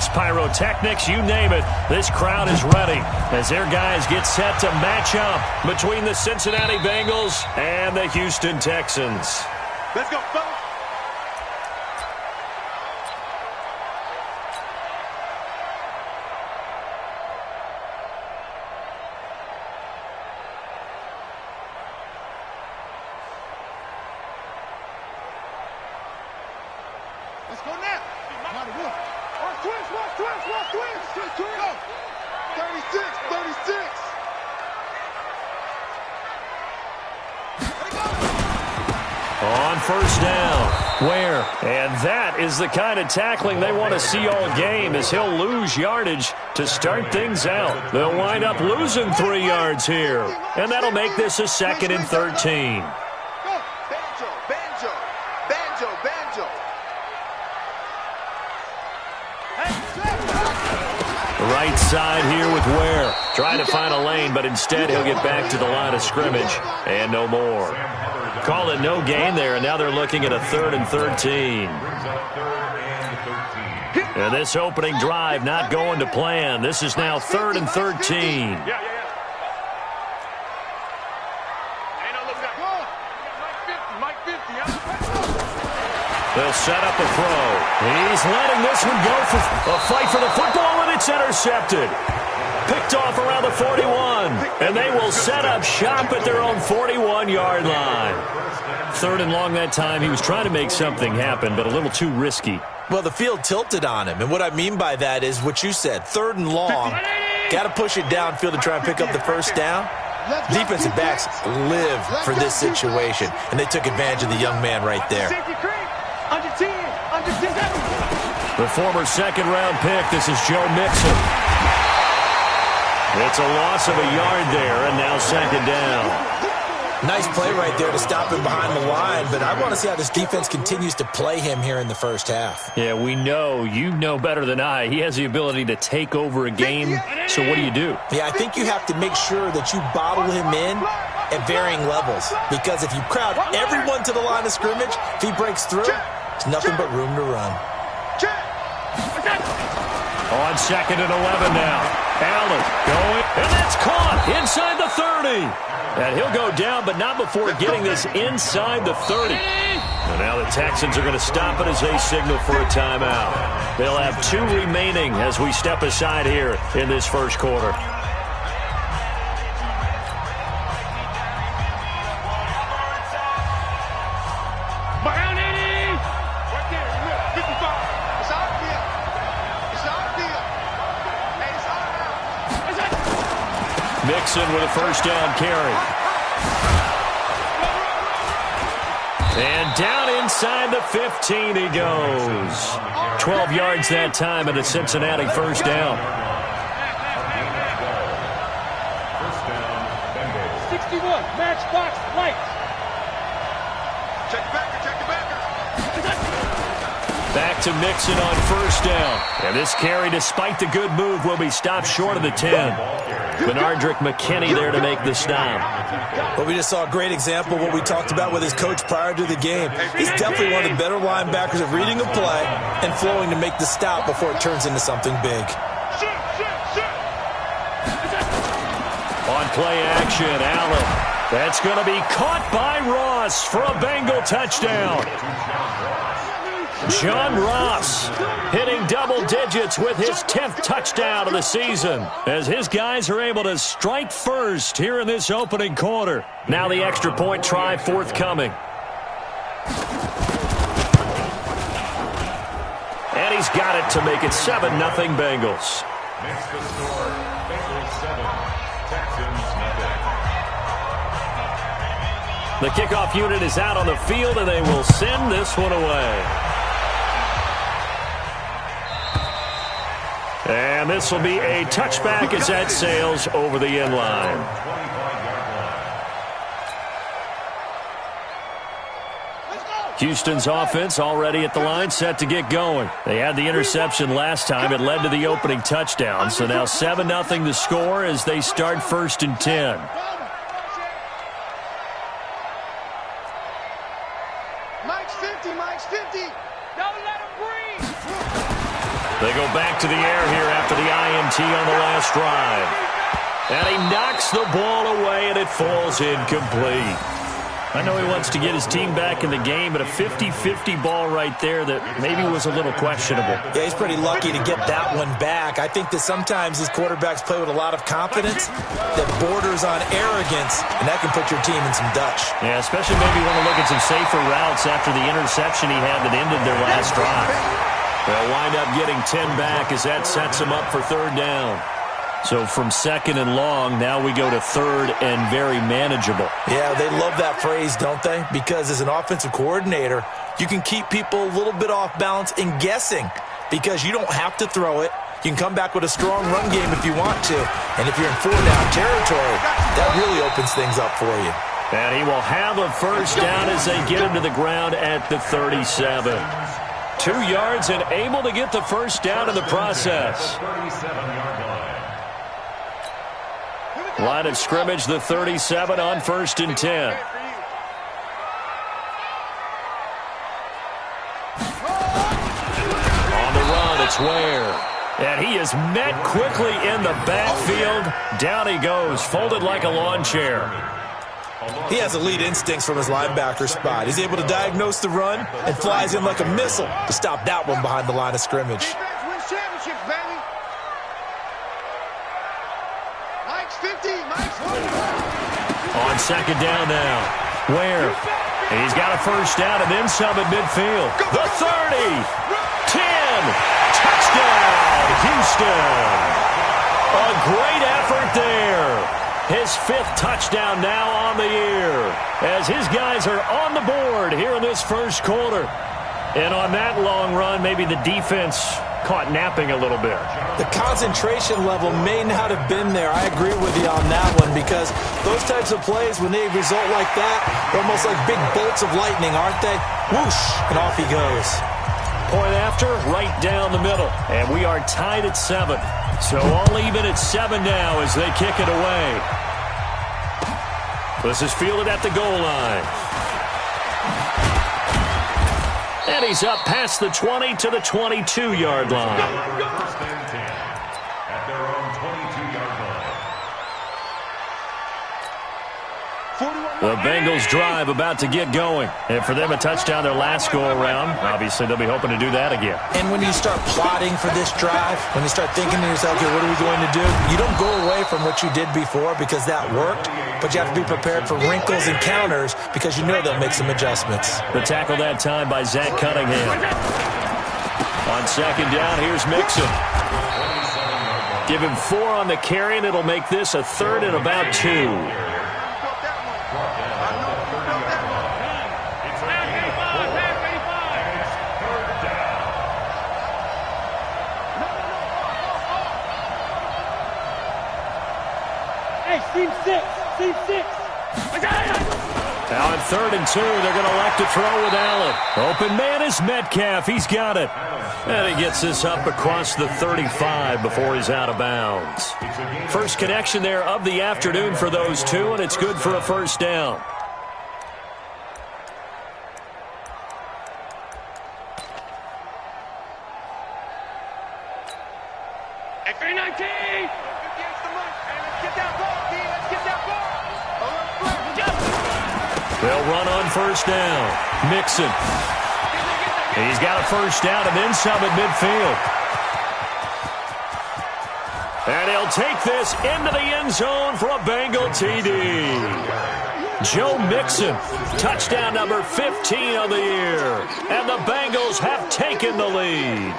lights, pyrotechnics, you name it. This crowd is ready as their guys get set to match up between the Cincinnati Bengals and the Houston Texans. Let's go, fellas. Let's go now. Watch twins. Go. 36. On first down, Ware. And that is the kind of tackling they want to see all game, as he'll lose yardage to start things out. They'll wind up losing 3 yards here, and that'll make this a 2nd and 13. Right side here with Ware. Trying to find a lane, but instead he'll get back to the line of scrimmage and no more. Call it no gain there, and now they're looking at a 3rd and 13. And this opening drive not going to plan. This is now 3rd and 13. They'll set up a throw. He's letting this one go for a fight for the football, and it's intercepted. Picked off around the 41, and they will set up shop at their own 41-yard line. 3rd and long that time. He was trying to make something happen, but a little too risky. Well, the field tilted on him, and what I mean by that is what you said. 3rd and long, got to push it downfield to try and pick up the first down. Defensive backs live for this situation, and they took advantage of the young man right there. The former 2nd-round pick, this is Joe Mixon. It's a loss of a yard there, and now 2nd down. Nice play right there to stop him behind the line, but I want to see how this defense continues to play him here in the first half. Yeah, we know. You know better than I. He has the ability to take over a game, so what do? Yeah, I think you have to make sure that you bottle him in at varying levels, because if you crowd everyone to the line of scrimmage, if he breaks through, there's nothing but room to run. On 2nd and 11 now. Allen going, and that's caught inside the 30. And he'll go down, but not before getting this inside the 30. And now the Texans are going to stop it as they signal for a timeout. They'll have 2 remaining as we step aside here in this first quarter. Mixon with a first down carry. And down inside the 15 he goes. 12 yards that time and a Cincinnati first down. 61, matchbox lights. Check the backer. Back to Mixon on first down. And this carry, despite the good move, will be stopped short of the 10. Benardrick McKinney there to make the stop. Well, we just saw a great example of what we talked about with his coach prior to the game. He's definitely one of the better linebackers at reading a play and flowing to make the stop before it turns into something big. On play action, Allen. That's going to be caught by Ross for a Bengal touchdown. John Ross hitting double digits with his 10th touchdown of the season as his guys are able to strike first here in this opening quarter. Now the extra point try forthcoming. And he's got it to make it 7-0 Bengals. Makes the score Bengals 7, Texans nothing. The kickoff unit is out on the field, and they will send this one away. And this will be a touchback as that sails over the end line. Houston's offense already at the line, set to get going. They had the interception last time. It led to the opening touchdown. So now 7-0 the score as they start 1st and 10. Mike's 50. Don't let him breathe. They go back to the air here after the INT on the last drive. And he knocks the ball away, and it falls incomplete. I know he wants to get his team back in the game, but a 50-50 ball right there that maybe was a little questionable. Yeah, he's pretty lucky to get that one back. I think that sometimes his quarterbacks play with a lot of confidence that borders on arrogance, and that can put your team in some dutch. Yeah, especially maybe want to look at some safer routes after the interception he had that ended their last drive. They'll wind up getting 10 back as that sets him up for third down. So from second and long, now we go to third and very manageable. Yeah, they love that phrase, don't they? Because as an offensive coordinator, you can keep people a little bit off balance and guessing because you don't have to throw it. You can come back with a strong run game if you want to. And if you're in four-down territory, that really opens things up for you. And he will have a first down as they get him to the ground at the 37. 2 yards and able to get the first down in the process. 37-yard line. Line of scrimmage, the 37 on 1st and 10. On the run, it's Ware. And he is met quickly in the backfield. Down he goes, folded like a lawn chair. He has elite instincts from his linebacker spot. He's able to diagnose the run and flies in like a missile to stop that one behind the line of scrimmage. On second down now, Ware. He's got a first down and then some at midfield. The 30, 10, touchdown, Houston. A great effort there. His 5th touchdown now on the year as his guys are on the board here in this first quarter. And on that long run, maybe the defense caught napping a little bit. The concentration level may not have been there. I agree with you on that one because those types of plays, when they result like that, they're almost like big bolts of lightning, aren't they? Whoosh, and off he goes. Point after, right down the middle. And we are tied at 7. So all even at 7 now as they kick it away. This is fielded at the goal line. And he's up past the 20 to the 22-yard line. First and 10 at their own 22-yard line. The Bengals drive about to get going. And for them, a touchdown their last go-around. Obviously, they'll be hoping to do that again. And when you start plotting for this drive, when you start thinking to yourself, okay, what are we going to do? You don't go away from what you did before because that worked, but you have to be prepared for wrinkles and counters because you know they'll make some adjustments. The tackle that time by Zach Cunningham. On second down, here's Mixon. Give him 4 on the carry, and it'll make this a 3rd and about 2. Team 6. Now on 3rd and 2, they're going to elect to throw with Allen. Open man is Metcalf. He's got it. And he gets this up across the 35 before he's out of bounds. First connection there of the afternoon for those two, and it's good for a first down. At 319. They'll run on first down. Mixon. He's got a first down and then some at midfield. And he'll take this into the end zone for a Bengal TD. Joe Mixon, touchdown number 15 of the year. And the Bengals have taken the lead.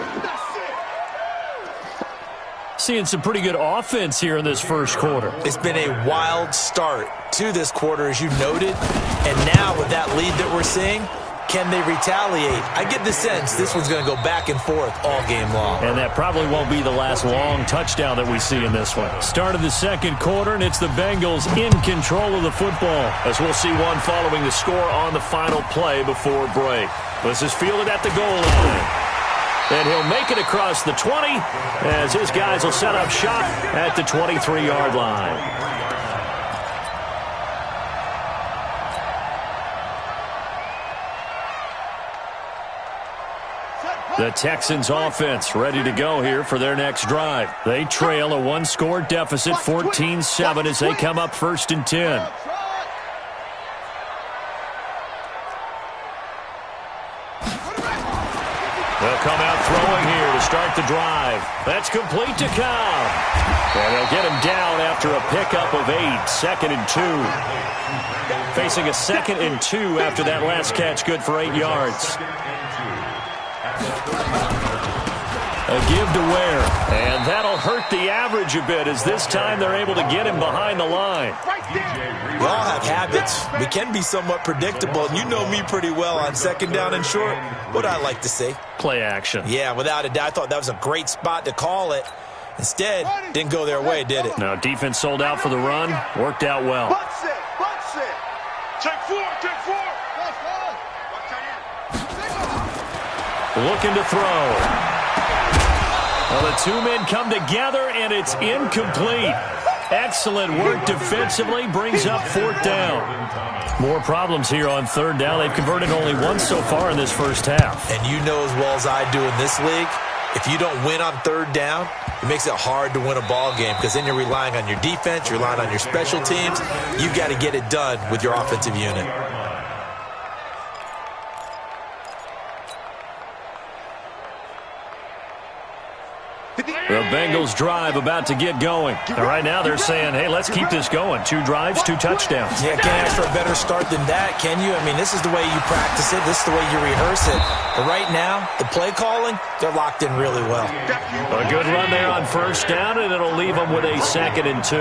Seeing some pretty good offense here in this first quarter. It's been a wild start to this quarter, as you noted. And now with that lead that we're seeing, can they retaliate? I get the sense this one's going to go back and forth all game long. And that probably won't be the last long touchdown that we see in this one. Start of the second quarter, and it's the Bengals in control of the football, as we'll see one following the score on the final play before break. This is fielded at the goal line. And he'll make it across the 20 as his guys will set up shop at the 23-yard line. Set The Texans offense ready to go here for their next drive. They trail a one-score deficit, 14-7, as they come up 1st and 10. They'll come out throwing here to start the drive. That's complete to Cobb. And they'll get him down after a pickup of 8, 2nd and 2. Facing a 2nd and 2 after that last catch, good for 8 yards. A give to Ware, and that'll hurt the average a bit as this time they're able to get him behind the line. We all have habits. We can be somewhat predictable, and you know me pretty well on 2nd down and short. What I like to say? Play action. Yeah, without a doubt. I thought that was a great spot to call it. Instead, didn't go their way, did it? Now, defense sold out for the run. Worked out well. Take 4, take 4. Looking to throw. Well, the two men come together, and it's incomplete. Excellent work defensively. Brings up 4th down. More problems here on 3rd down. They've converted only once so far in this first half. And you know as well as I do in this league, if you don't win on 3rd down, it makes it hard to win a ball game because then you're relying on your defense, you're relying on your special teams. You've got to get it done with your offensive unit. The Bengals drive about to get going. And right now they're saying, hey, let's keep this going. 2 drives, 2 touchdowns. Yeah, can't ask for a better start than that, can you? I mean, this is the way you practice it. This is the way you rehearse it. But right now, the play calling, they're locked in really well. A good run there on 1st down, and it'll leave them with a 2nd and 2.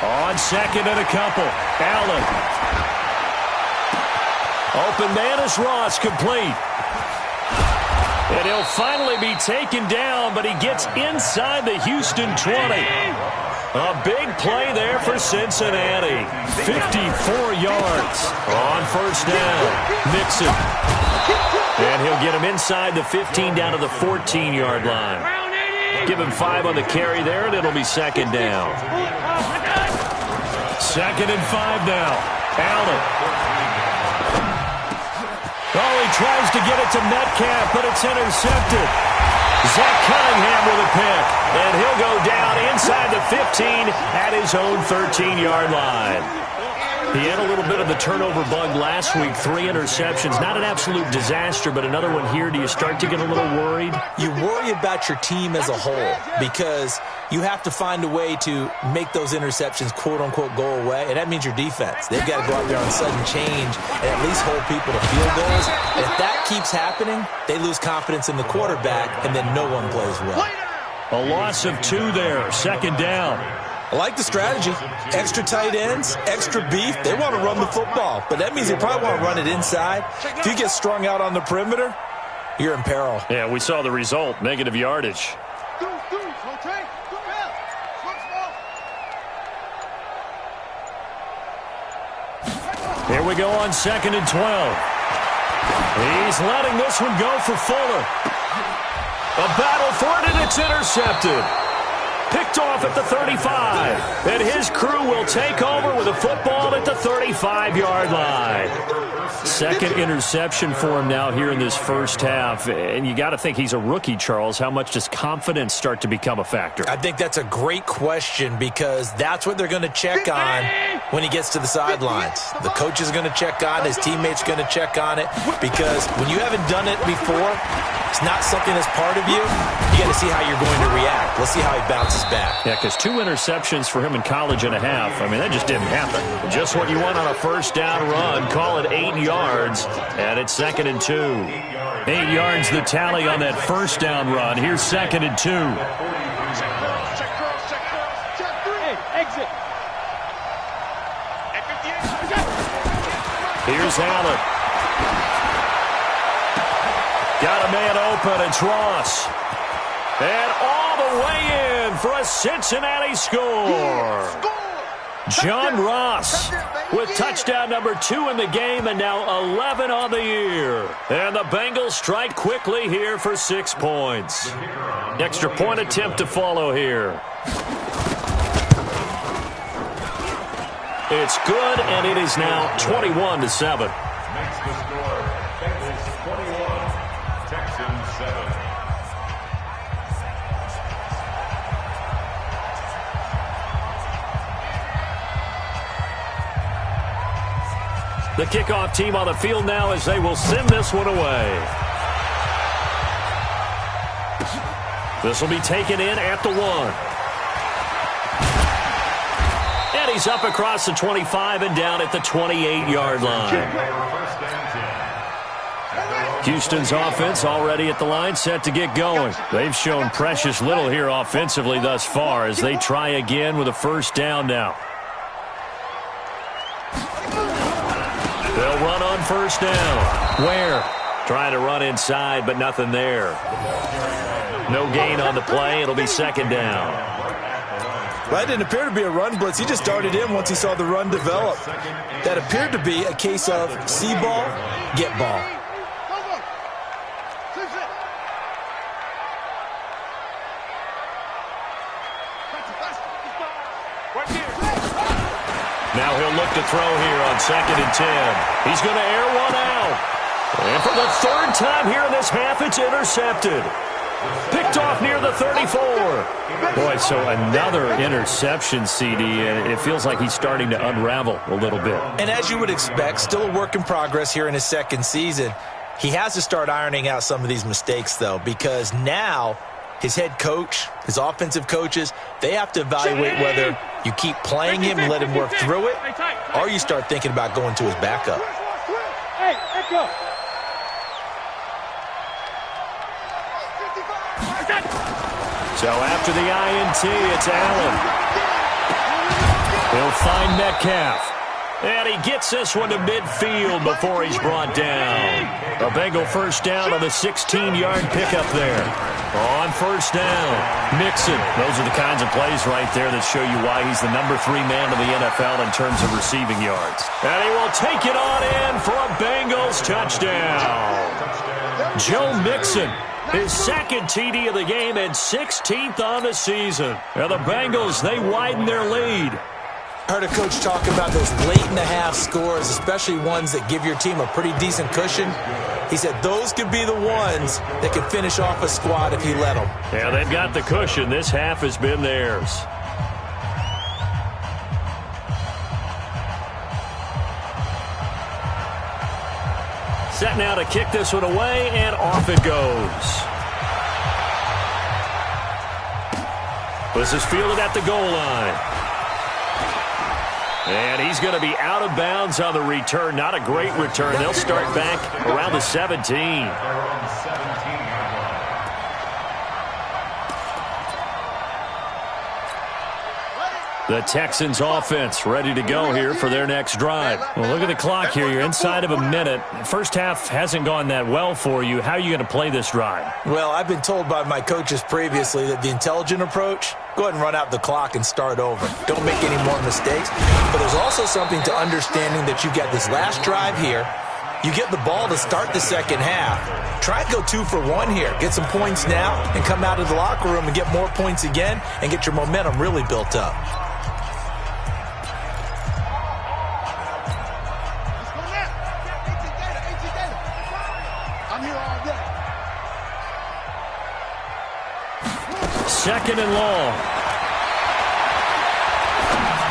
On 2nd and a couple, Allen. Open man is Ross, complete. And he'll finally be taken down, but he gets inside the Houston 20. A big play there for Cincinnati. 54 yards on 1st down. Mixon. And he'll get him inside the 15 down to the 14-yard line. Give him 5 on the carry there, and it'll be 2nd down. 2nd and 5 now. Allen. Oh, he tries to get it to Metcalf, but it's intercepted. Zach Cunningham with a pick, and he'll go down inside the 15 at his own 13-yard line. He had a little bit of the turnover bug last week, 3 interceptions. Not an absolute disaster, but another one here. Do you start to get a little worried? You worry about your team as a whole because you have to find a way to make those interceptions, quote-unquote, go away, and that means your defense. They've got to go out there on sudden change and at least hold people to field goals. And if that keeps happening, they lose confidence in the quarterback, and then no one plays well. A loss of 2 there, 2nd down. I like the strategy. Extra tight ends, extra beef. They want to run the football, but that means they probably want to run it inside. If you get strung out on the perimeter, you're in peril. Yeah, we saw the result, negative yardage. Here we go on 2nd and 12. He's letting this one go for Fuller. A battle for it, and it's intercepted. Picked off at the 35. And his crew will take over with a football at the 35-yard line. 2nd interception for him now here in this first half. And you got to think he's a rookie, Charles. How much does confidence start to become a factor? I think that's a great question because that's what they're going to check on when he gets to the sidelines. The coach is going to check on, his teammates are going to check on it because when you haven't done it before, it's not something that's part of you. You got to see how you're going to react. Let's see how he bounces back. Yeah, because 2 interceptions for him in college and a half. I mean, that just didn't happen. Just what you want on a 1st down run. Call it 8 yards, and it's 2nd and 2. 8 yards the tally on that 1st down run. Here's 2nd and 2. Exit. Here's Allen. Got a man open. It's Ross. And all the way in for a Cincinnati score. John Ross with touchdown number 2 in the game and now 11 on the year. And the Bengals strike quickly here for 6 points. Extra point attempt to follow here. It's good, and it is now 21-7. Makes the score. Bengals 21. The kickoff team on the field now as they will send this one away. This will be taken in at the 1. And he's up across the 25 and down at the 28-yard line. Houston's offense already at the line, set to get going. They've shown precious little here offensively thus far as they try again with a first down now. They'll run on first down. Where? Trying to run inside, but nothing there. No gain on the play. It'll be second down. Well, that didn't appear to be a run blitz. He just darted in once he saw the run develop. That appeared to be a case of see ball, get ball. Now he'll look to throw here on 2nd and 10. He's going to air one out. And for the third time here in this half, it's intercepted. Picked off near the 34. Boy, so another interception, CD, and it feels like he's starting to unravel a little bit. And as you would expect, still a work in progress here in his second season. He has to start ironing out some of these mistakes, though, because now his head coach, his offensive coaches, they have to evaluate whether you keep playing him and let him work through it, or you start thinking about going to his backup. Hey, let's go. So after the INT, it's Allen. He'll find Metcalf. And he gets this one to midfield before he's brought down. A Bengal first down on the 16-yard pickup there. On first down, Mixon. Those are the kinds of plays right there that show you why he's the number 3 man in the NFL in terms of receiving yards. And he will take it on in for a Bengals touchdown. Joe Mixon, his second TD of the game and 16th on the season. And the Bengals, they widen their lead. Heard a coach talk about those late-in-the-half scores, especially ones that give your team a pretty decent cushion. He said those could be the ones that could finish off a squad if you let them. Yeah, they've got the cushion. This half has been theirs. Set now to kick this one away, and off it goes. This is fielded at the goal line. And he's going to be out of bounds on the return. Not a great return. They'll start back around the 17. The Texans offense ready to go here for their next drive. Well, look at the clock here. You're inside of a minute. First half hasn't gone that well for you. How are you going to play this drive? Well, I've been told by my coaches previously that the intelligent approach, go ahead and run out the clock and start over. Don't make any more mistakes. But there's also something to understanding that you've got this last drive here. You get the ball to start the second half. Try and go 2 for 1 here. Get some points now and come out of the locker room and get more points again and get your momentum really built up. Second and long.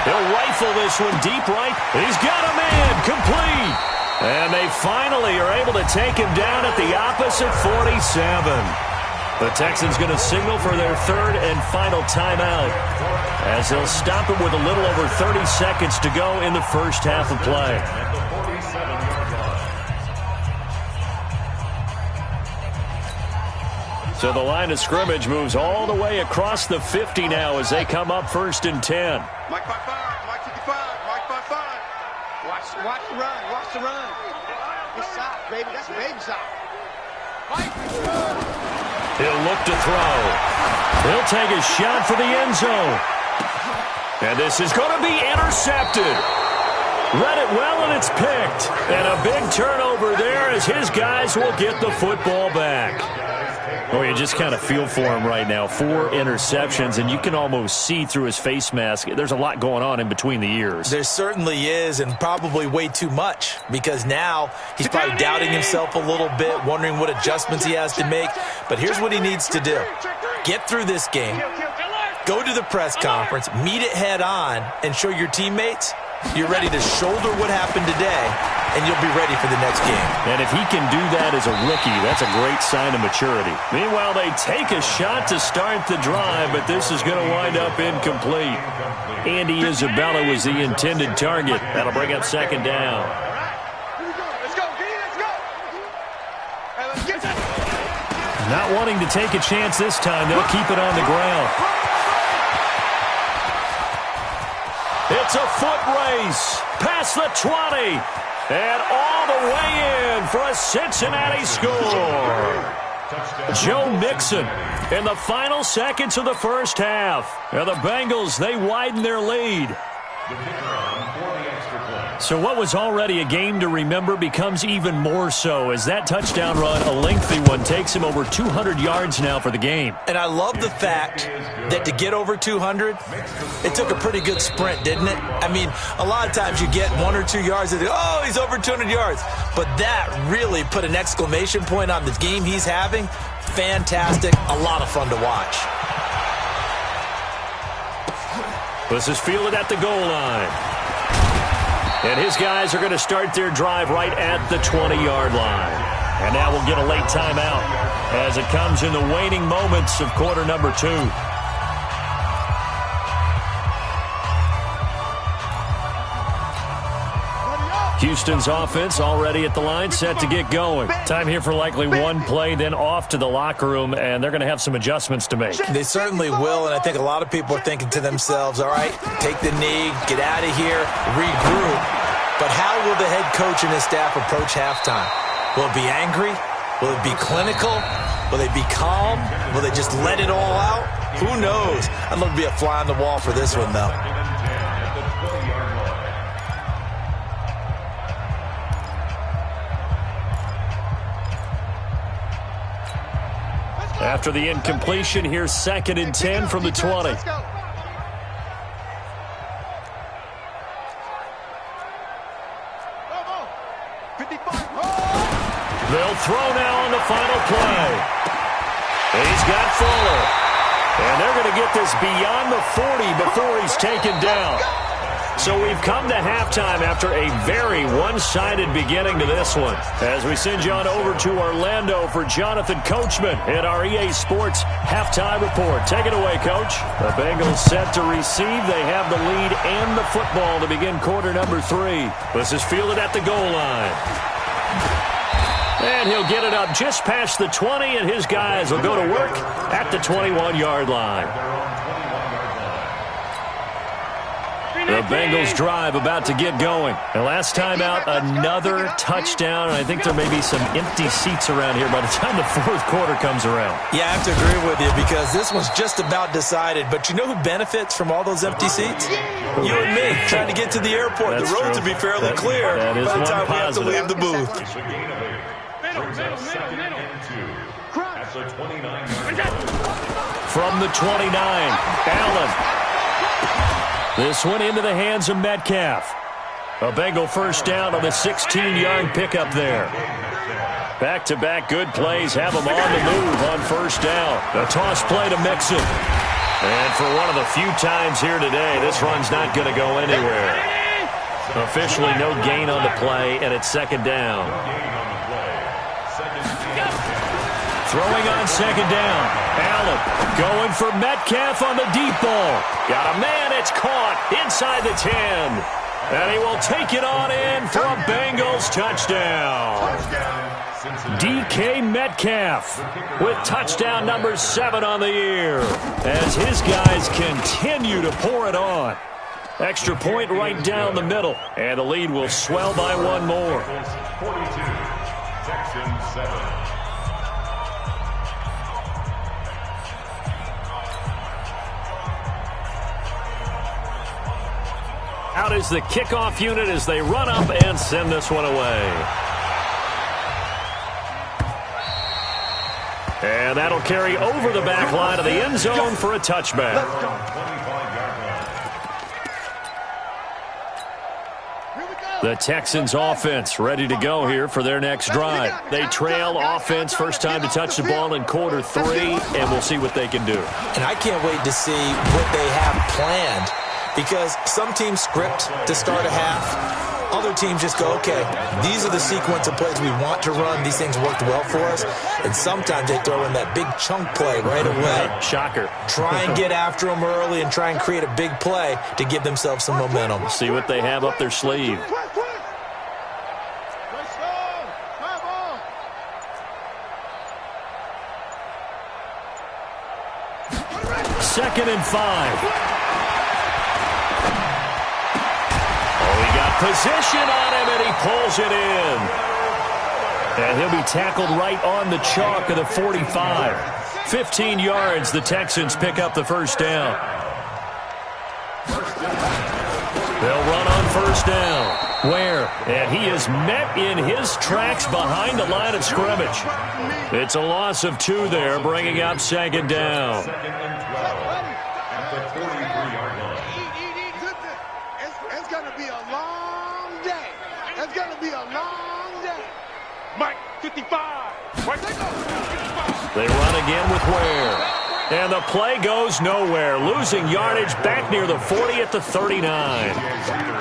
He'll rifle this one deep right. He's got a man complete. And they finally are able to take him down at the opposite 47. The Texans going to signal for their third and final timeout as they'll stop him with a little over 30 seconds to go in the first half of play. So the line of scrimmage moves all the way across the 50 now as they come up 1st and 10. Mike 5-5, Mike 55, Mike 5-5. Watch the run, watch the run. Good shot, baby. That's a baby shot. Mike. He'll look to throw. He'll take a shot for the end zone. And this is going to be intercepted. Read it well, and it's picked. And a big turnover there as his guys will get the football back. Oh, you just kind of feel for him right now. 4 interceptions, and you can almost see through his face mask. There's a lot going on in between the ears. There certainly is, and probably way too much, because now he's probably doubting himself a little bit, wondering what adjustments he has to make. But here's what he needs to do. Get through this game, go to the press conference, meet it head on, and show your teammates You're ready to shoulder what happened today, and you'll be ready for the next game. And if he can do that as a rookie, that's a great sign of maturity. Meanwhile, they take a shot to start the drive, but this is going to wind up incomplete. Andy Isabella was the intended target. That'll bring up second down. Let's go, D, let's go. Hey, let's get that. Not wanting to take a chance this time, they'll keep it on the ground. It's a foot race past the 20 and all the way in for a Cincinnati score. Joe Mixon in the final seconds of the first half. And the Bengals, they widen their lead. So what was already a game to remember becomes even more so as that touchdown run, a lengthy one, takes him over 200 yards now for the game. And I love the fact that to get over 200, it took a pretty good sprint, didn't it? I mean, a lot of times you get 1 or 2 yards and oh, he's over 200 yards. But that really put an exclamation point on the game he's having. Fantastic. A lot of fun to watch. This is fielded at the goal line. And his guys are going to start their drive right at the 20-yard line. And now we'll get a late timeout as it comes in the waning moments of quarter number 2. Houston's offense already at the line, set to get going. Time here for likely one play, then off to the locker room, and they're going to have some adjustments to make. They certainly will, and I think a lot of people are thinking to themselves, all right, take the knee, get out of here, regroup. But how will the head coach and his staff approach halftime? Will it be angry? Will it be clinical? Will they be calm? Will they just let it all out? Who knows? I'd love to be a fly on the wall for this one, though. After the incompletion, here's 2nd and 10 from the 20. Let's go. They'll throw now on the final play. He's got Fuller. And they're going to get this beyond the 40 before he's taken down. So we've come to halftime after a very one-sided beginning to this one. As we send you on over to Orlando for Jonathan Coachman at our EA Sports halftime report. Take it away, Coach. The Bengals set to receive. They have the lead and the football to begin quarter number 3. This is fielded at the goal line. And he'll get it up just past the 20, and his guys will go to work at the 21-yard line. The Bengals drive about to get going. And last time out, another touchdown. And I think there may be some empty seats around here by the time the fourth quarter comes around. Yeah, I have to agree with you because this one's just about decided. But you know who benefits from all those empty seats? You and me, trying to get to the airport. That's the roads true. will be fairly clear that is by the one time we have to positive. leave the booth. From the 29, Allen. This one into the hands of Metcalf. A Bengal first down on the 16-yard pickup there. Back-to-back good plays have them on the move on first down. The toss play to Mixon. And for one of the few times here today, this run's not going to go anywhere. Officially no gain on the play, and it's second down. Throwing on second down. Allen going for Metcalf on the deep ball. Got a man. It's caught inside the 10. And he will take it on in for a Bengals touchdown. DK Metcalf with touchdown number 7 on the year as his guys continue to pour it on. Extra point right down the middle. And the lead will swell by one more. 42, Texans 7. Out is the kickoff unit as they run up and send this one away. And that'll carry over the back line of the end zone for a touchback. The Texans offense ready to go here for their next drive. They trail offense first time to touch the ball in quarter 3, and we'll see what they can do. And I can't wait to see what they have planned because some teams script to start a half. Other teams just go, okay, these are the sequence of plays we want to run. These things worked well for us. And sometimes they throw in that big chunk play right away. Shocker. Try and get after them early and try and create a big play to give themselves some momentum. See what they have up their sleeve. Second and 5. Position on him, and he pulls it in. And he'll be tackled right on the chalk of the 45. 15 yards, the Texans pick up the first down. They'll run on first down. Where? And he is met in his tracks behind the line of scrimmage. It's a loss of 2 there, bringing up second down. It's going to be a long day. It's going to be a long day. Mike, 55. They run again with Ware. And the play goes nowhere. Losing yardage back near the 40 at the 39.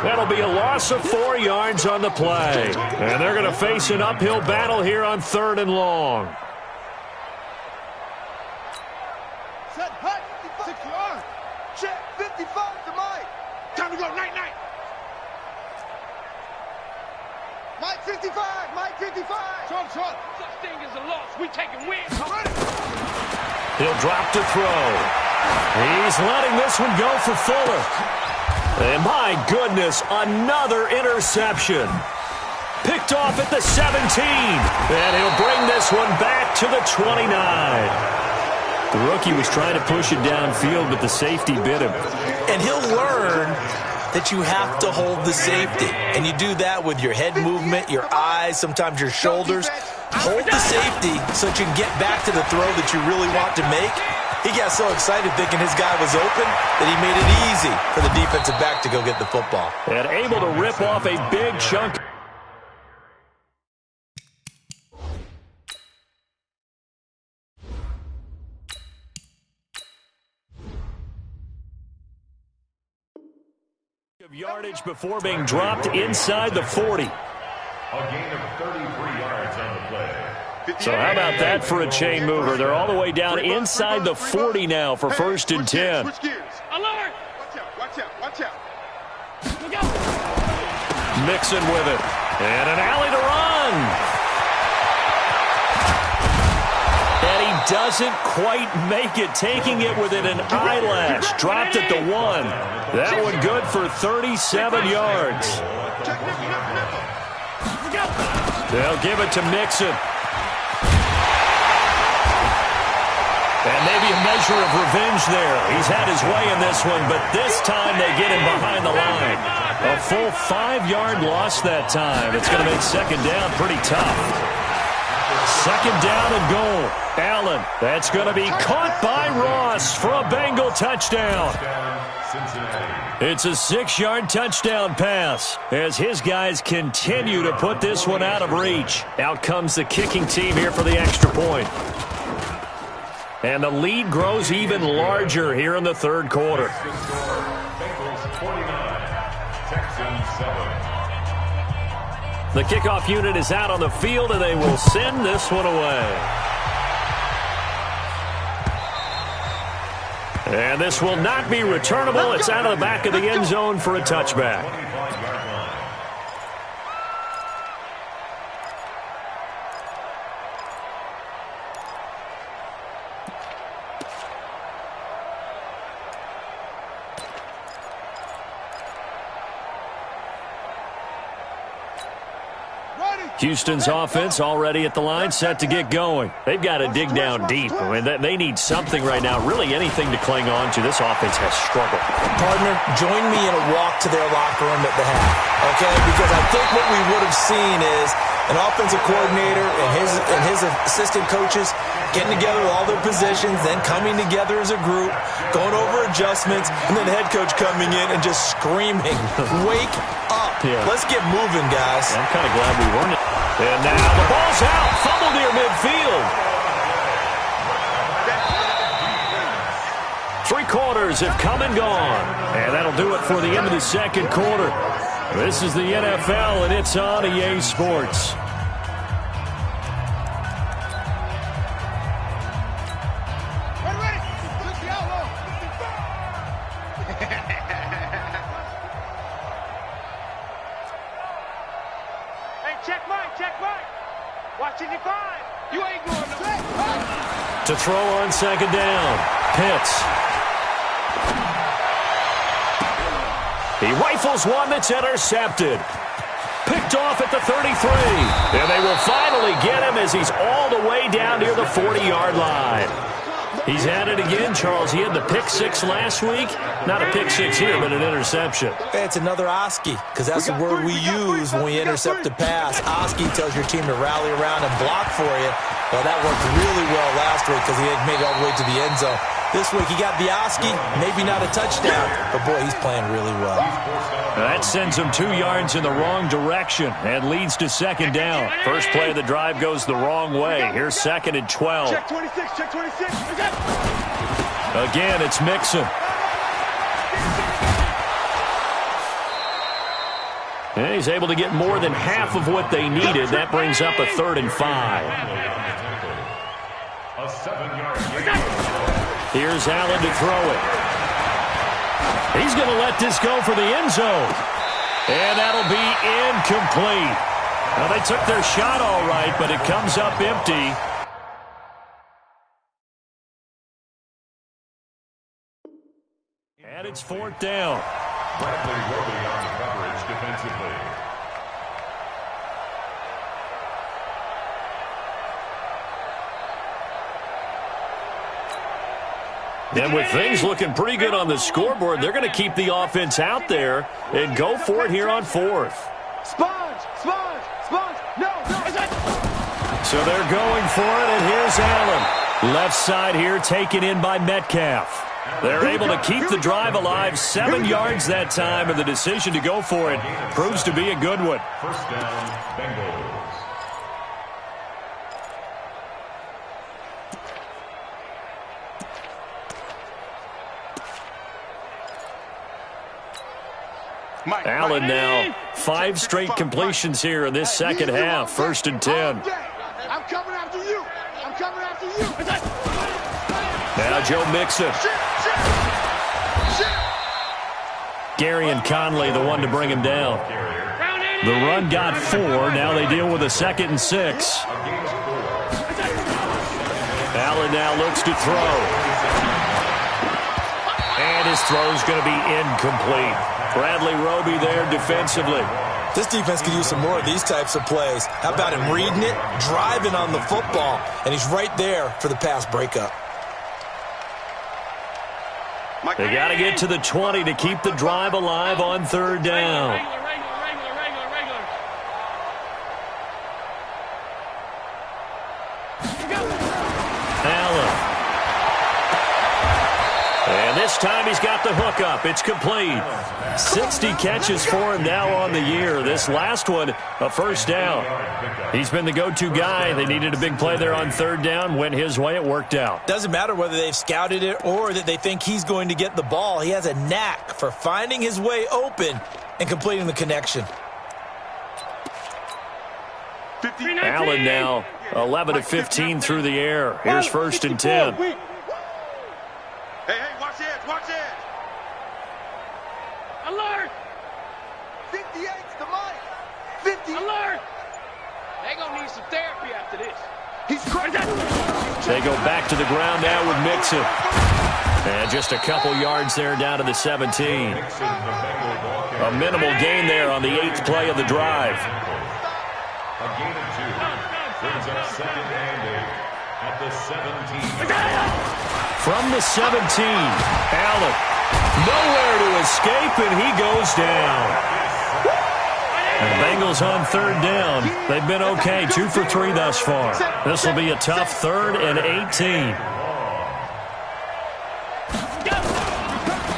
That'll be a loss of 4 yards on the play. And they're going to face an uphill battle here on 3rd and long. Set, hut, 6 yards. Check, 55 to Mike. Time to go, night. Mike 55, Mike 55. Short. Such thing as a loss. We taking wins. He'll drop to throw. He's letting this one go for Fuller. And my goodness, another interception. Picked off at the 17. And he'll bring this one back to the 29. The rookie was trying to push it downfield, but the safety bit him. And he'll learn that you have to hold the safety. And you do that with your head movement, your eyes, sometimes your shoulders. Hold the safety so that you can get back to the throw that you really want to make. He got so excited thinking his guy was open that he made it easy for the defensive back to go get the football. And able to rip off a big chunk. Of yardage before being dropped inside the 40. A gain of 33 yards on the play. So how about that for a chain mover? They're all the way down inside the 40 now for 1st and 10. Switch gears. Alert! Watch out. Mixon with it. And an alley to run. And he doesn't quite make it, taking it within an eyelash. Dropped at the 1. That one good for 37 yards. They'll give it to Mixon. And maybe a measure of revenge there. He's had his way in this one, but this time they get him behind the line. A full 5-yard loss that time. It's going to make second down pretty tough. Second down and goal. Allen, that's going to be caught by Ross for a Bengal touchdown. It's a 6-yard touchdown pass as his guys continue to put this one out of reach. Out comes the kicking team here for the extra point. And the lead grows even larger here in the 3rd quarter. Bengals 49, Texans 7. The kickoff unit is out on the field, and they will send this one away. And this will not be returnable. It's out of the back of the end zone for a touchback. Houston's offense already at the line, set to get going. They've got to dig down deep. I mean, they need something right now, really anything to cling on to. This offense has struggled. Partner, join me in a walk to their locker room at the half, okay? Because I think what we would have seen is an offensive coordinator and his assistant coaches getting together with all their positions, then coming together as a group, going over adjustments, and then the head coach coming in and just screaming, wake up. Yeah. Let's get moving, guys. I'm kind of glad we weren't. And now the ball's out. Fumble near midfield. quarters have come and gone. And that'll do it for the end of the second quarter. This is the NFL, and it's on EA Sports. To throw on second down. Pitts. He rifles one that's intercepted. Picked off at the 33. And they will finally get him as he's all the way down near the 40-yard line. He's at it again, Charles. He had the pick six last week. Not a pick six here, but an interception. It's another Oski, because that's the word we use when we intercept a pass. Oski tells your team to rally around and block for you. Well, that worked really well last week because he had made it all the way to the end zone. This week he got the Oski, maybe not a touchdown, but boy, he's playing really well. That sends him 2 yards in the wrong direction and leads to second down. First play of the drive goes the wrong way. Here's second and 12. Check 26, check 26. Again, it's Mixon. And he's able to get more than half of what they needed. That brings up a 3rd and 5. A 7-yard gain. Here's Allen to throw it. He's going to let this go for the end zone. And that'll be incomplete. Well, they took their shot all right, but it comes up empty. And it's 4th down. Bradley Roby on coverage defensively. And with things looking pretty good on the scoreboard, they're going to keep the offense out there and go for it here on 4th. Sponge, sponge, sponge. No. So they're going for it, and here's Allen. Left side here taken in by Metcalf. They're able to keep the drive alive, 7 yards that time, and the decision to go for it proves to be a good one. First down, Bengals. Allen now 5 straight completions here in this second half. 1st and 10. I'm coming after you. I'm coming after you. Now Joe Mixon. Gary and Conley the one to bring him down. The run got 4. Now they deal with a 2nd and 6. Allen now looks to throw. And his throw's going to be incomplete. Bradley Roby there defensively. This defense could use some more of these types of plays. How about him reading it, driving on the football, and he's right there for the pass breakup. They got to get to the 20 to keep the drive alive on 3rd down. Allen. And this time he's got the hook up. It's complete. 60 catches for him now on the year. This last one, a 1st down. He's been the go-to guy. They needed a big play there on 3rd down. Went his way. It worked out. Doesn't matter whether they've scouted it or that they think he's going to get the ball. He has a knack for finding his way open and completing the connection. Allen now 11 of 15 through the air. Here's 1st and 10. Hey, watch it, watch it. Alert! 58's the mic. 50. Alert! They gonna need some therapy after this. He's crazy. They go back to the ground now with Mixon. And just a couple yards there down to the 17. A minimal gain there on the 8th play of the drive. A gain of 2 brings up 2nd and 8 at the 17. From the 17, Allen nowhere to escape, and he goes down. And the Bengals on 3rd down. They've been okay, 2 for 3 thus far. This will be a tough 3rd and 18.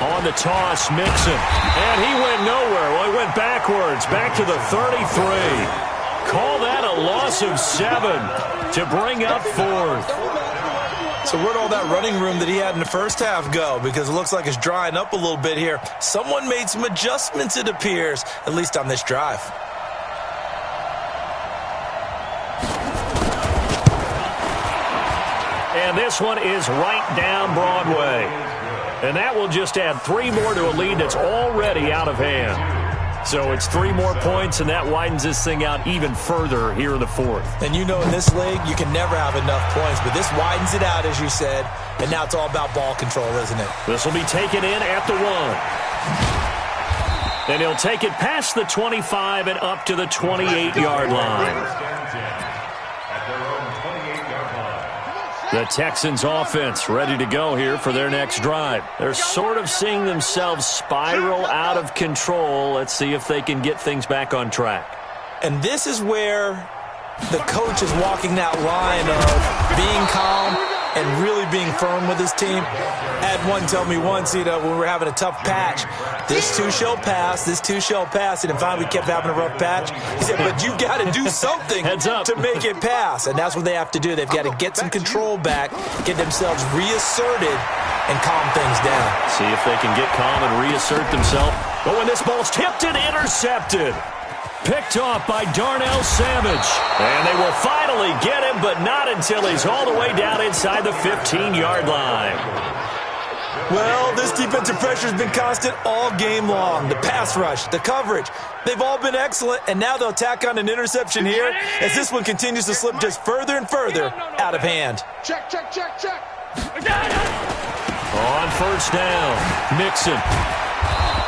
On the toss, Mixon. And he went nowhere. Well, he went backwards, back to the 33. Call that a loss of 7 to bring up 4th. So where'd all that running room that he had in the first half go? Because it looks like it's drying up a little bit here. Someone made some adjustments, it appears, at least on this drive. And this one is right down Broadway. And that will just add 3 more to a lead that's already out of hand. So it's 3 more points, and that widens this thing out even further here in the fourth. And you know in this league, you can never have enough points, but this widens it out, as you said, and now it's all about ball control, isn't it? This will be taken in at the 1. And he'll take it past the 25 and up to the 28-yard line. The Texans offense ready to go here for their next drive. They're sort of seeing themselves spiral out of control. Let's see if they can get things back on track. And this is where the coach is walking that line of being calm and really being firm with his team. I had one tell me once, when we were having a tough patch, this too shall pass, this too shall pass, and finally we kept having a rough patch. He said, but you got to do something to make it pass, and that's what they have to do. They've got to get some control back, get themselves reasserted, and calm things down. See if they can get calm and reassert themselves. Oh, and this ball's tipped and intercepted. Picked off by Darnell Savage. And they will finally get him, but not until he's all the way down inside the 15-yard line. Well, this defensive pressure has been constant all game long. The pass rush, the coverage, they've all been excellent, and now they'll tack on an interception here as this one continues to slip just further and further out of hand. Check. On first down, Mixon.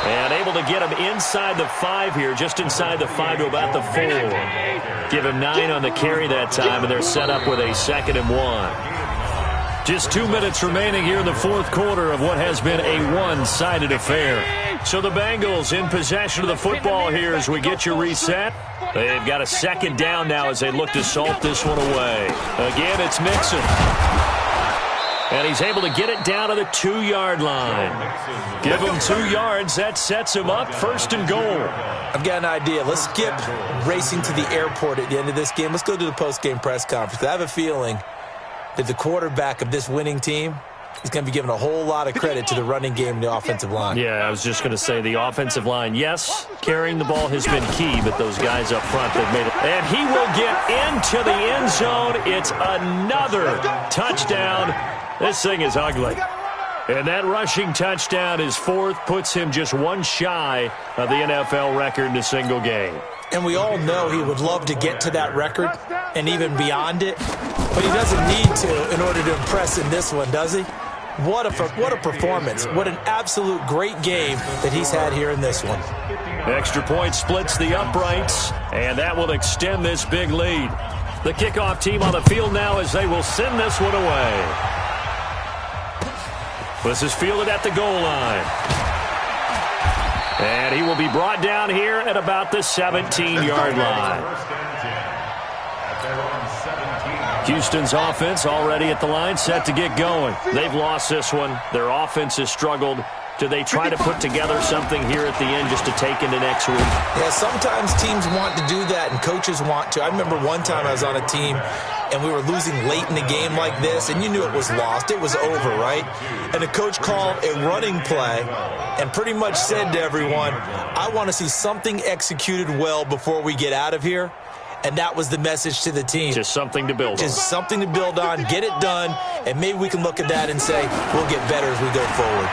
And able to get him inside the 5 here, just inside the 5 to about the 4. Give him 9 on the carry that time, and they're set up with a 2nd and 1. Just 2 minutes remaining here in the fourth quarter of what has been a one-sided affair. So the Bengals in possession of the football here as we get you reset. They've got a 2nd down now as they look to salt this one away. Again, it's Mixon. And he's able to get it down to the 2-yard line. Give him 2 yards. That sets him up 1st and goal. I've got an idea. Let's skip racing to the airport at the end of this game. Let's go to the post-game press conference. I have a feeling that the quarterback of this winning team is going to be given a whole lot of credit to the running game and the offensive line. Yeah, I was just going to say the offensive line. Yes, carrying the ball has been key, but those guys up front, they've made it. And he will get into the end zone. It's another touchdown. This thing is ugly. And that rushing touchdown is 4th, puts him just 1 shy of the NFL record in a single game. And we all know he would love to get to that record and even beyond it, but he doesn't need to in order to impress in this one, does he? What a performance. What an absolute great game that he's had here in this one. Extra point splits the uprights, and that will extend this big lead. The kickoff team on the field now as they will send this one away. This is fielded at the goal line. And he will be brought down here at about the 17-yard line. Houston's offense already at the line, set to get going. They've lost this one. Their offense has struggled. Do they try to put together something here at the end just to take into next week? Yeah, sometimes teams want to do that and coaches want to. I remember one time I was on a team and we were losing late in the game like this, and you knew it was lost. It was over, right? And the coach called a running play and pretty much said to everyone, I want to see something executed well before we get out of here. And that was the message to the team. Just something to build on. Just something to build on, get it done, and maybe we can look at that and say, we'll get better as we go forward.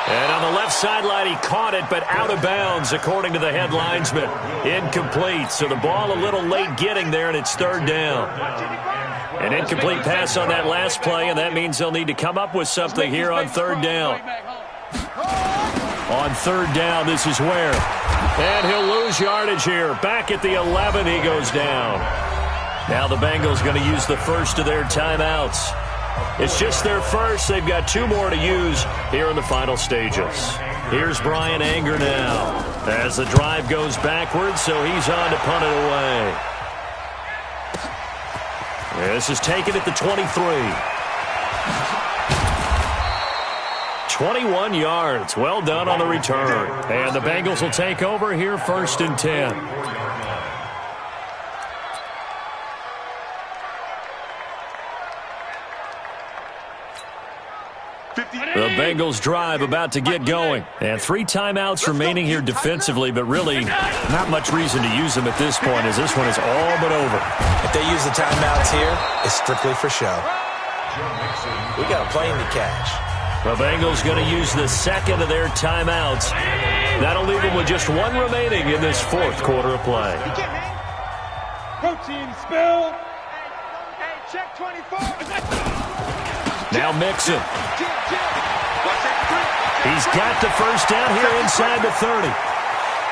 And on the left sideline, he caught it, but out of bounds, according to the head linesman. Incomplete, so the ball a little late getting there, and it's 3rd down. An incomplete pass on that last play, and that means they'll need to come up with something here on 3rd down. On 3rd down, this is where. And he'll lose yardage here. Back at the 11, he goes down. Now the Bengals going to use the first of their timeouts. It's just their first. They've got 2 more to use here in the final stages. Here's Brian Anger now as the drive goes backwards, so he's on to punt it away. This is taken at the 23. 21 yards. Well done on the return. And the Bengals will take over here 1st and 10. The Bengals drive about to get going. And 3 timeouts remaining here defensively, but really not much reason to use them at this point as this one is all but over. If they use the timeouts here, it's strictly for show. We got a plane to catch. The Bengals going to use the second of their timeouts. That'll leave them with just 1 remaining in this 4th quarter of play. Protein spill. Hey, check 24. Now Mixon. He's got the first down here inside the 30.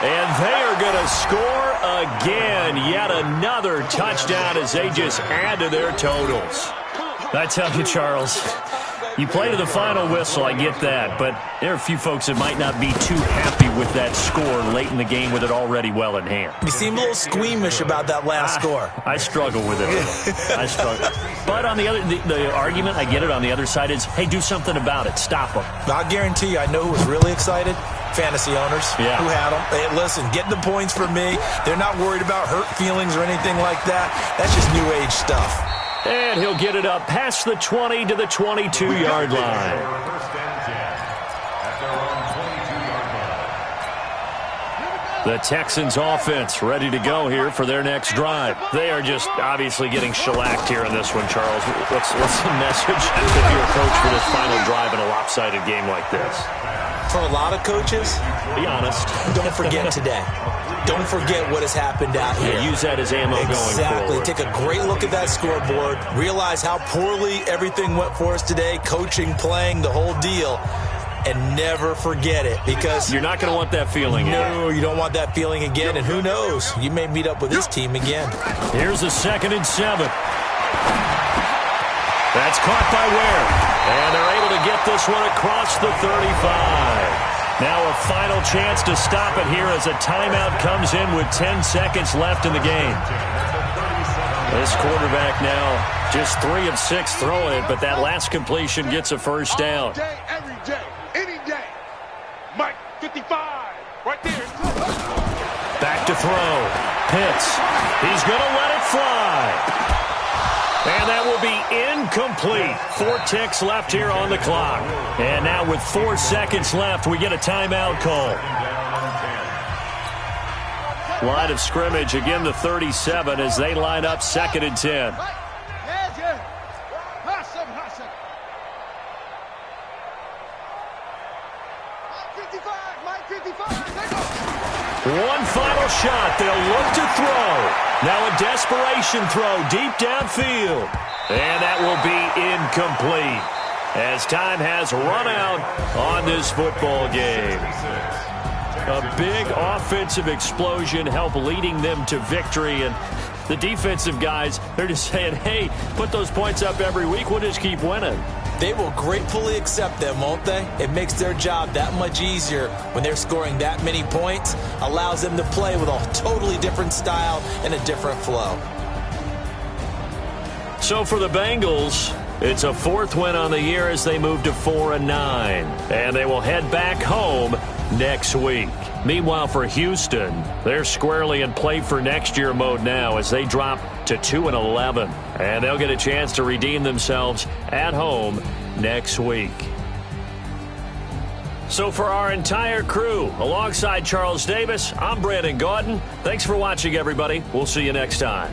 And they are going to score again. Yet another touchdown as they just add to their totals. I tell you, Charles, you play to the final whistle, I get that, but there are a few folks that might not be too happy with that score late in the game with it already well in hand. You seem a little squeamish about that last score. I struggle with it. I struggle. But on the other, the argument, I get it, on the other side is, hey, do something about it. Stop them. I'll guarantee you, I know who was really excited. Fantasy owners who had them. Hey, listen, get the points for me. They're not worried about hurt feelings or anything like that. That's just new age stuff. And he'll get it up past the 20 to the 22-yard line. The Texans offense ready to go here for their next drive. They are just obviously getting shellacked here in this one, Charles. What's the message if you're a coach for this final drive in a lopsided game like this? For a lot of coaches, be honest, don't forget today. Don't forget what has happened out here. Use that as ammo going forward. Exactly. Take a great look at that scoreboard. Realize how poorly everything went for us today. Coaching, playing, the whole deal. And never forget it, because you're not going to want that feeling again. No, you don't want that feeling again. And who knows? You may meet up with this team again. Here's a 2nd and 7. That's caught by Ware. And they're able to get this one across the 35. Now a final chance to stop it here as a timeout comes in with 10 seconds left in the game. This quarterback now just 3 of 6 throwing it, but that last completion gets a first down. All day, every day, any day. Mike, 55, right there. Back to throw. Pitts. He's going to let it fly. And that will be incomplete. 4 ticks left here on the clock. And now with 4 seconds left, we get a timeout call. Line of scrimmage, again the 37 as they line up 2nd and 10. One final shot. They'll look to throw. Now a desperation throw deep downfield. And that will be incomplete as time has run out on this football game. A big offensive explosion helped leading them to victory. And the defensive guys, they're just saying, hey, put those points up every week. We'll just keep winning. They will gratefully accept them, won't they? It makes their job that much easier when they're scoring that many points. Allows them to play with a totally different style and a different flow. So for the Bengals, it's a 4th win on the year as they move to 4-9. And they will head back home next week. Meanwhile, for Houston, they're squarely in play for next year mode now as they drop to 2-11. And they'll get a chance to redeem themselves at home next week. So for our entire crew, alongside Charles Davis, I'm Brandon Gaudin. Thanks for watching, everybody. We'll see you next time.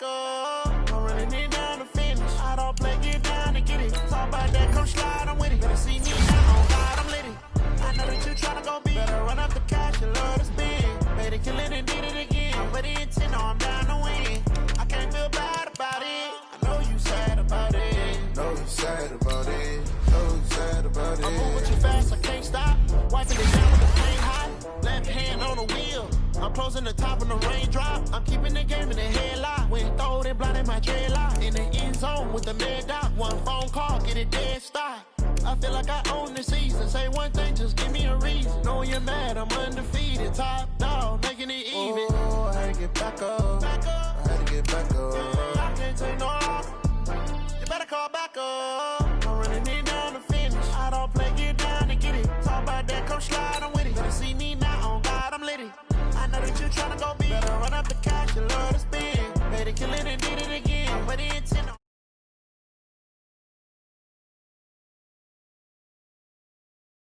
up. I'm running it down to finish. I don't play, get down to get it. Talk about that, come slide, I'm with it. Better see me now, oh God, I'm litty. I know that you tryna go be. Better run up the cash, you love to spend. Made it, kill it, and did it again. I'm ready intent, no, I'm down to win. I can't feel bad about it. I know you sad about it. Know you sad about it. Know you sad about it. I'm moving too fast, I can't stop. Wiping it down with the flame hot. Left hand on the wheel. I'm closing the top of the raindrop. I'm keeping the game in the headlock. When throwed and blinded my dreadlock. In the end zone with the mad dot. One phone call, get it dead stop. I feel like I own the season. Say one thing, just give me a reason. Knowing you're mad, I'm undefeated. Top dog, making it even. Oh, I had to get back up. I had to get back up. I can't take no loss. You better call back up. I'm running it down to finish. I don't play, get down to get it. Talk about that, come slide, I'm with it. Better see me now, on God, I'm litty. I know that you tryna go be. Better run up the cash, you love to spend. Made it, kill it, and did it again. But the intent